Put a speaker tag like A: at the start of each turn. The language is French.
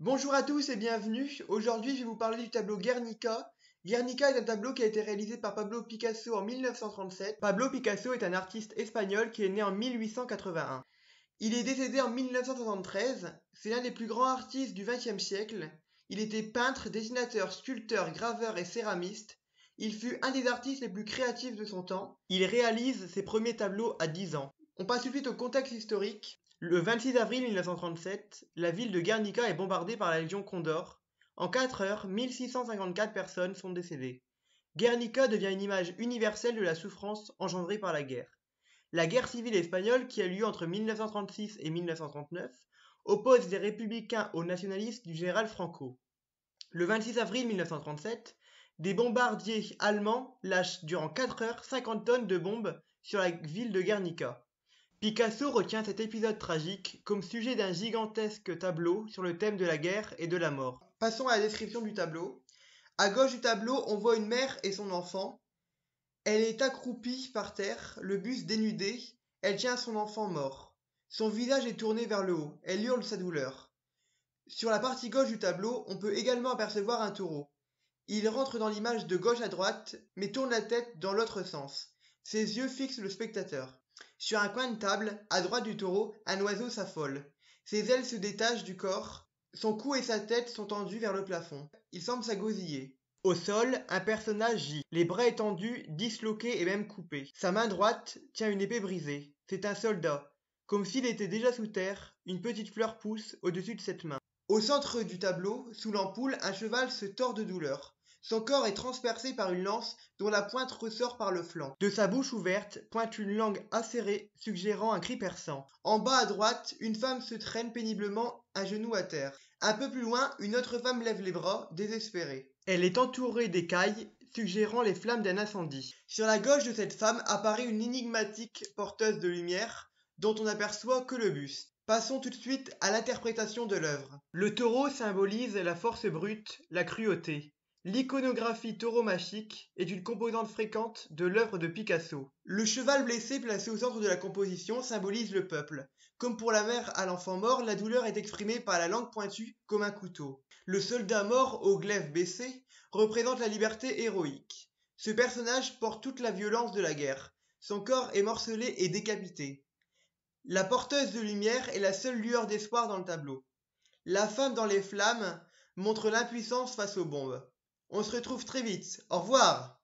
A: Bonjour à tous et bienvenue. Aujourd'hui, je vais vous parler du tableau Guernica. Guernica est un tableau qui a été réalisé par Pablo Picasso en 1937. Pablo Picasso est un artiste espagnol qui est né en 1881. Il est décédé en 1973. C'est l'un des plus grands artistes du XXe siècle. Il était peintre, dessinateur, sculpteur, graveur et céramiste. Il fut un des artistes les plus créatifs de son temps. Il réalise ses premiers tableaux à 10 ans. On passe tout de suite au contexte historique. Le 26 avril 1937, la ville de Guernica est bombardée par la Légion Condor. En 4 heures, 1654 personnes sont décédées. Guernica devient une image universelle de la souffrance engendrée par la guerre. La guerre civile espagnole, qui a lieu entre 1936 et 1939, oppose les républicains aux nationalistes du général Franco. Le 26 avril 1937, des bombardiers allemands lâchent durant 4 heures 50 tonnes de bombes sur la ville de Guernica. Picasso retient cet épisode tragique comme sujet d'un gigantesque tableau sur le thème de la guerre et de la mort. Passons à la description du tableau. À gauche du tableau, on voit une mère et son enfant. Elle est accroupie par terre, le buste dénudé. Elle tient son enfant mort. Son visage est tourné vers le haut. Elle hurle sa douleur. Sur la partie gauche du tableau, on peut également apercevoir un taureau. Il rentre dans l'image de gauche à droite, mais tourne la tête dans l'autre sens. Ses yeux fixent le spectateur. Sur un coin de table, à droite du taureau, un oiseau s'affole. Ses ailes se détachent du corps. Son cou et sa tête sont tendus vers le plafond. Il semble s'agosiller. Au sol, un personnage gît, les bras étendus, disloqués et même coupés. Sa main droite tient une épée brisée. C'est un soldat. Comme s'il était déjà sous terre, une petite fleur pousse au-dessus de cette main. Au centre du tableau, sous l'ampoule, un cheval se tord de douleur. Son corps est transpercé par une lance dont la pointe ressort par le flanc. De sa bouche ouverte pointe une langue acérée, suggérant un cri perçant. En bas à droite, une femme se traîne péniblement, un genou à terre. Un peu plus loin, une autre femme lève les bras, désespérée. Elle est entourée d'écailles, suggérant les flammes d'un incendie. Sur la gauche de cette femme apparaît une énigmatique porteuse de lumière, dont on n'aperçoit que le buste. Passons tout de suite à l'interprétation de l'œuvre. Le taureau symbolise la force brute, la cruauté. L'iconographie tauromachique est une composante fréquente de l'œuvre de Picasso. Le cheval blessé placé au centre de la composition symbolise le peuple. Comme pour la mère à l'enfant mort, la douleur est exprimée par la langue pointue comme un couteau. Le soldat mort au glaive baissé représente la liberté héroïque. Ce personnage porte toute la violence de la guerre. Son corps est morcelé et décapité. La porteuse de lumière est la seule lueur d'espoir dans le tableau. La femme dans les flammes montre l'impuissance face aux bombes. On se retrouve très vite. Au revoir!